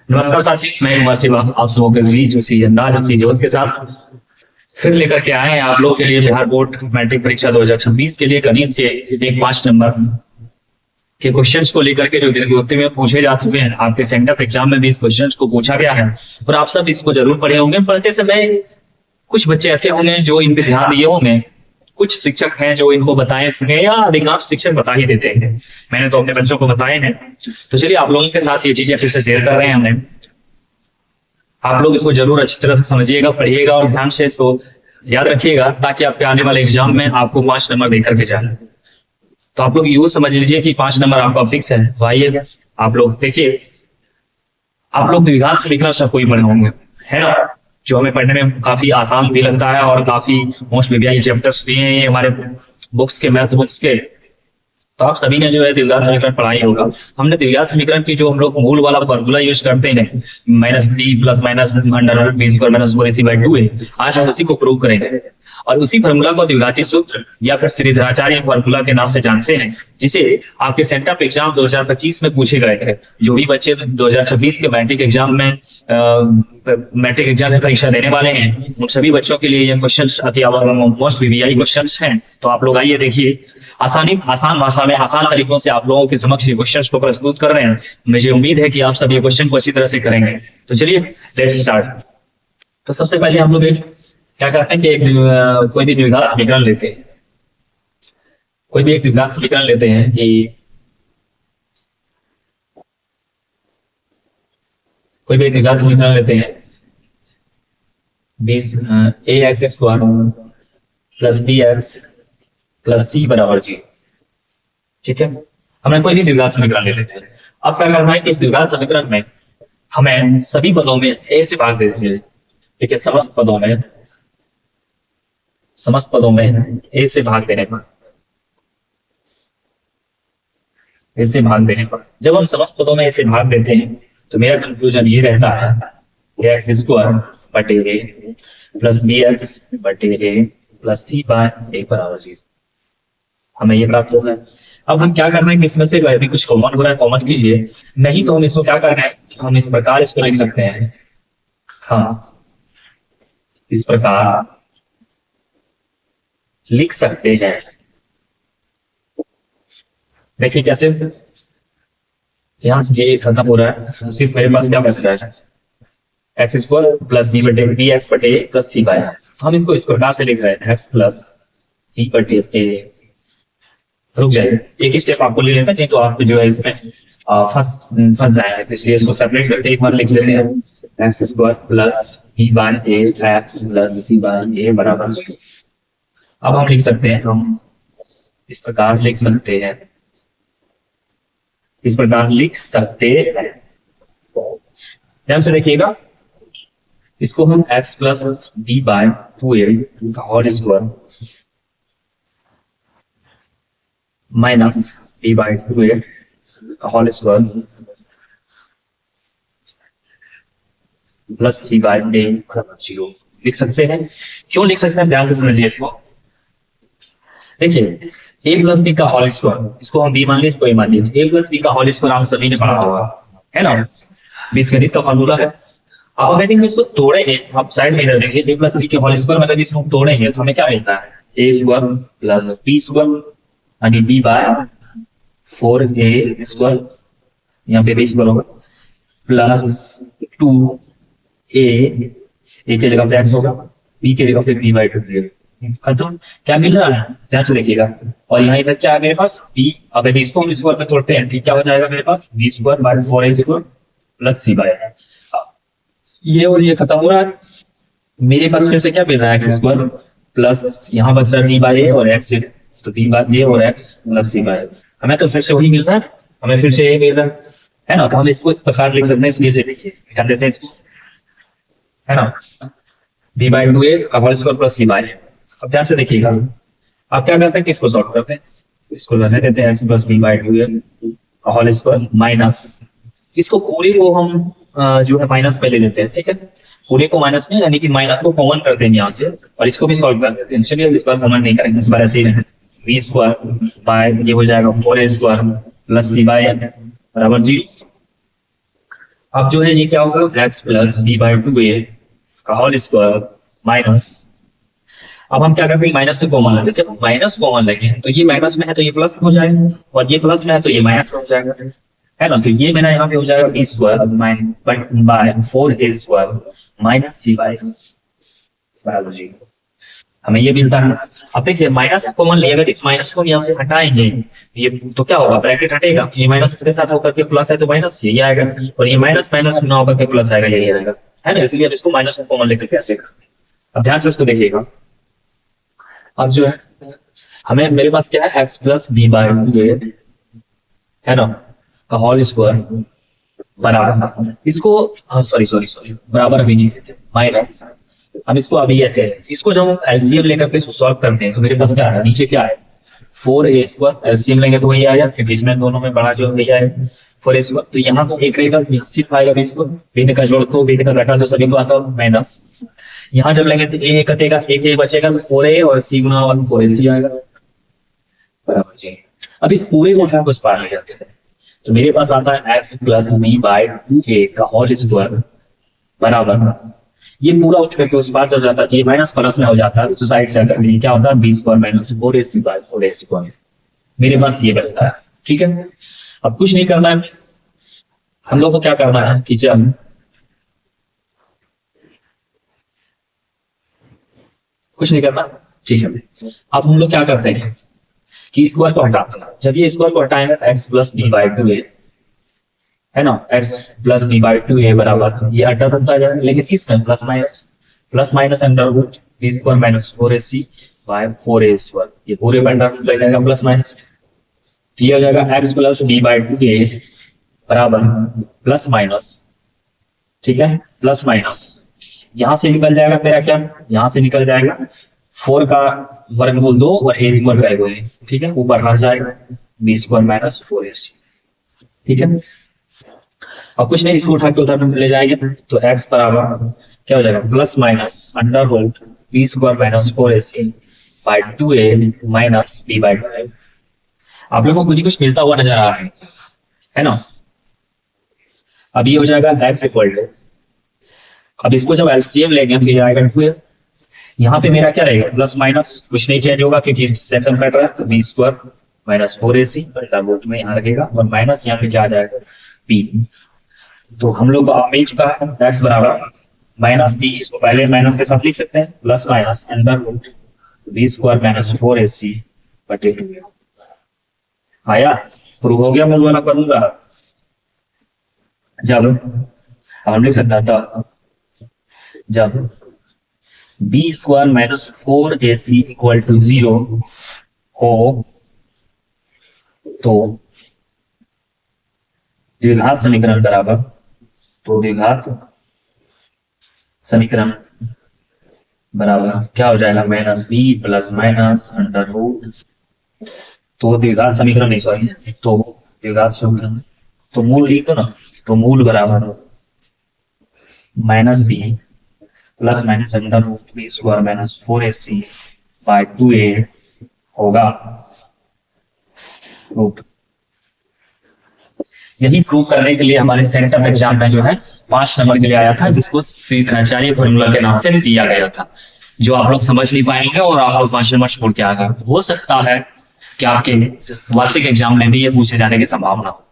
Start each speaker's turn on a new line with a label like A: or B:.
A: नमस्कार साथी, मैं कुमार शिवा आप सबों के बीच उसी अंदाज उसी जोश के साथ फिर लेकर के आए हैं आप लोग के लिए बिहार बोर्ड मैट्रिक परीक्षा 2026 के लिए गणित के एक 5 नंबर के क्वेश्चंस को लेकर के जो दीर्घवृत्ति में पूछे जा चुके हैं। आपके सेंटर एग्जाम में भी इस क्वेश्चंस को पूछा गया है और आप सब इसको जरूर पढ़े होंगे। पढ़ते समय कुछ बच्चे ऐसे होंगे जो इन पे ध्यान दिए होंगे, कुछ शिक्षक हैं जो इनको बताए होंगे या अधिकांश शिक्षक बता ही देते हैं। मैंने तो अपने बच्चों को बताए हैं, तो चलिए आप लोगों के साथ ये चीजें फिर से शेयर कर रहे हैं हमने। आप लोग इसको जरूर अच्छी तरह से समझिएगा, पढ़िएगा और ध्यान से इसको याद रखिएगा ताकि आपके आने वाले एग्जाम में आपको 5 नंबर देकर के जाए। तो आप लोग यूं समझ लीजिए कि 5 नंबर आपका फिक्स है। तो आइए आप लोग देखिए, आप लोग द्विघात समीकरण सब कोई पढ़े होंगे, है ना, जो हमें पढ़ने में काफी आसान भी लगता है और काफी मोस्ट बीबीआई चैप्टर्स भी हैं ये हमारे बुक्स के, मैथ्स बुक्स के। तो आप सभी ने जो है द्विघात समीकरण पढ़ा ही होगा। हमने द्विघात समीकरण की जो हम लोग मूल वाला फॉर्मूला यूज करते हैं -b plus minus under root b square minus 4ac/2a, आज हम उसी को प्रूव करेंगे और उसी फॉर्मूला को द्विघाती सूत्र या फिर श्रीधराचार्य फॉर्मूला के नाम से जानते हैं, जिसे आपके सेंटर एग्जाम 2025 में पूछे गए थे। जो भी बच्चे 2026 के मैट्रिक एग्जाम में परीक्षा देने वाले हैं, उन सभी बच्चों के लिए ये क्वेश्चंस अति मोस्ट बीबीआई क्वेश्चंस हैं। तो आप लोग आइए देखिए, आसान भाषा में आसान तरीकों से आप लोगों के समक्ष ये क्वेश्चंस को प्रस्तुत कर रहे हैं। मुझे उम्मीद है कि आप सब ये क्वेश्चन को अच्छी तरह से करेंगे। तो चलिए लेट्स स्टार्ट। तो सबसे पहले हम लोग क्या करते हैं कि कोई भी द्विघात समीकरण लेते हैं, कोई भी एक द्विघात समीकरण लेते हैं कि कोई भी एक द्विघात समीकरण लेते हैं 20 ax² plus bx plus c बराबर 0। ठीक है, हमने कोई भी द्विघात समीकरण ले लेते हैं। अब क्या करना है कि इस द्विघात समीकरण में हमें सभी पदों में a से भाग दे दीजिए। ठीक है, समस्त पदों में a से भाग देने पर जब हम समस्त पदों में a से भाग देते हैं तो मेरा कंक्लूजन ये रहता है x² बटे a प्लस bx बटे a plus c by a बराबर 0। हमें ये प्राप्त होगा। अब हम क्या करना है कि इसमें से यदि कुछ कॉमन हो रहा है कॉमन कीजिए, नहीं तो हम इसको क्या करना है, हम इस प्रकार इसको लिख सकते हैं। हाँ, इस प्रकार लिख सकते हैं। देखिए कैसे, यहां से ये खत्म हो रहा है, सिर्फ मेरे पास क्या बच रहा है x² प्लस b बटे bx बटे a प्लस c बाय। हम इसको इस प्रकार से लिख रहे हैं x प्लस b बटे a। रुक जाइए, एक ही स्टेप आपको ले लेता है, नहीं तो आप जो है इसमें फंस जाएंगे। इसलिए इसको सेपरेट करके एक बार लिख लेते हैं x² plus b by a x plus c by a बराबर 0। अब हम लिख सकते हैं, हम इस प्रकार लिख सकते हैं, ध्यान से देखिएगा। इसको हम x plus b by 2a का whole square minus b by 2a का whole square plus c by a बराबर 0 लिख सकते हैं। क्यों लिख सकते हैं, ध्यान से समझिए इसको। देखिए a प्लस बी का होल स्क्वायर, इसको हम b मान लिया, इसको a मान लिया। a प्लस बी का होल स्क्वायर आप सभी ने पढ़ा होगा, है ना, बीजगणित का फॉर्मूला है। आप अगर इसको तोड़ेंगे, आप साइड में इधर देखिए, a प्लस बी के होल स्क्वायर में अगर इसको तोड़ेंगे तो हमें क्या मिलता है, a square plus b square यानी b बाय 4a स्क्वायर, यहाँ पे b स्क्वायर होगा, प्लस 2a, a की जगह पे x होगा, b की जगह पे b बाय 2 खत्म। क्या मिल रहा है, ध्यान से देखिएगा। और यहाँ इधर क्या है मेरे पास b, अगर इसको हम स्क्वायर में तोड़ते हैं ठीक क्या हो जाएगा मेरे पास, b square by 4a square plus c by. ये और ये खत्म हो रहा है, मेरे पास फिर से क्या मिल रहा है, x स्क्वायर प्लस यहाँ बच रहा है b बाय a और x, तो b बाय a और x प्लस c बाय। हमें तो फिर से वही मिल रहा है, हमें फिर से यही मिल रहा है ना। तो हम इसको इस प्रकार लिख सकते हैं, इसलिए से देखिए कर देते हैं इसको, है ना, b बाय 2a का whole square plus c by. अब ध्यान से देखिएगा, आप क्या करते हैं कि इसको सॉल्व करते हैं, इसको रहने देते हैं x plus b by 2a का होल स्क्वायर माइनस, इसको पूरे को हम जो है माइनस में ले लेते हैं। ठीक है, पूरे को माइनस में यानी कि माइनस को कॉमन करते हैं यहाँ से और इसको भी सॉल्व कर देते हैं। चलिए इस बार कॉमन नहीं करेंगे, इस बार ऐसे ही रहेंगे, b स्क्वायर बाय ये हो जाएगा 4a square plus c bye बराबर 0। अब जो है ये क्या होगा, x plus b by two a का होल स्क्वायर माइनस, अब हम क्या करते हैं, माइनस को कॉमन लेते हैं। जब माइनस कॉमन लगे तो ये माइनस में है तो ये प्लस हो जाएगा, और ये प्लस में है तो ये माइनस में हो जाएगा, है ना। तो ये मेरा यहाँ पे हो जाएगा B square by 4a square minus C by biology, हमें ये मिलता है। अब देखिए माइनस कॉमन लिएगा तो इस माइनस को यहाँ से हटाएंगे, ये तो क्या होगा, ब्रैकेट हटेगा, ये माइनस इसके साथ होकर के प्लस है तो माइनस यही आएगा, और ये माइनस माइनस ना होकर के प्लस आएगा, यही आएगा, है ना। इसलिए अब इसको माइनस को कॉमन लेकर कैसे, अब ध्यान से इसको देखिएगा। अब जो है हमें, मेरे पास क्या है, x plus b by two a, है ना, का होल स्क्वायर बराबर, इसको सॉरी बराबर भी नहीं देते, माइनस, हम इसको अभी ऐसे, इसको जब हम एलसीएम लेकर के इसको सॉल्व करते हैं तो मेरे पास क्या है, नीचे क्या है 4a स्क्वायर, एलसीएम लेंगे तो वही आएगा क्योंकि इसमें दोनों में बड़ा जो वही आएगा 4a स्क्वायर, तो यहाँ तो एक रहेगा तो सिर्फ आएगा भी, इसको भिन्न का जोड़ तो भिन्न का घटा तो सभी को आता है माइनस, यहाँ जब लेंगे तो ए कटेगा, एक ए बचेगा तो 4a और सी गुना 4ac आएगा बराबर जी। अब इस पूरे को उठा को इस पार ले जाते हैं तो मेरे पास आता है x plus b by two a का होल स्क्वायर बराबर, ये पूरा उठ करके उस पार चल जाता है, ये माइनस प्लस में हो जाता है, तो साइड जाकर क्या होता है B square minus 4ac by 4a square, मेरे पास ये बचता है, ठीक है। अब कुछ नहीं करना है, हम लोग को क्या करना है कि जब कुछ नहीं करना, ठीक है। अब हम लोग क्या करते हैं कि स्क्वायर को हटाते हैं, जब ये स्क्वायर को हटाएंगे तो x plus b by two a, है ना, x plus b by two a बराबर, ये अंडर रूट आ जाएगा, लेकिन किसमें plus minus under root B square minus 4ac by 4a square, ये पूरे में अंडर रूट लग जाएगा प्लस माइनस, तो ये हो जाएगा x plus b by two a बराबर प्लस माइनस, ठीक है, प्लस माइनस, यहां से निकल जाएगा मेरा क्या, यहां से निकल जाएगा 4 का वर्गमूल 2 और a स्क्वायर का 1, ठीक है, ऊपर रह जाएगा बी स्क्वायर माइनस 4ac, ठीक है। अब कुछ नहीं, इसको उठा के उधर ले जाएंगे तो x बराबर क्या हो जाएगा, plus minus under root B square minus 4ac by 2a minus b by 2a। आप लोगों को कुछ कुछ मिलता हुआ नजर आ रहा है ना। अब ये हो जाएगा x इक्वल टू, अब इसको जब एलसीएम लेंगे तो ये आएगा 2a, यहाँ पे मेरा क्या रहेगा प्लस माइनस, कुछ नहीं चेंज होगा क्योंकि सेक्शन कट रहा है, तो B square minus 4ac under root में यहाँ रखेगा, और माइनस यहाँ पे क्या आ जाएगा b, तो हम लोग को अब मिल चुका है x बराबर माइनस बी, इसको पहले माइनस के साथ लिख सकते हैं, plus minus under root B square minus 4ac बटे 2 आया, प्रूव हो गया मूल वाला फॉर्मूला। जब हम लिख सकता था जब B square minus 4ac equal to 0 हो तो द्विघात समीकरण बराबर, तो द्विघात समीकरण बराबर क्या हो जाएगा, minus B plus minus under root, तो द्विघात समीकरण नहीं सॉरी, तो द्विघात समीकरण, तो मूल लिख दो ना, तो मूल बराबर minus B plus minus under root B square minus 4ac by 2a होगा रूट। यही प्रूव करने के लिए हमारे सेंटअप एग्जाम में जो है 5 नंबर के लिए आया था, जिसको श्रीधराचार्य फॉर्मूला के नाम से दिया गया था, जो आप लोग समझ नहीं पाएंगे और आप लोग 5 नंबर छोड़ के आ गए। हो सकता है कि आपके वार्षिक एग्जाम में भी ये पूछे जाने की संभावना हो।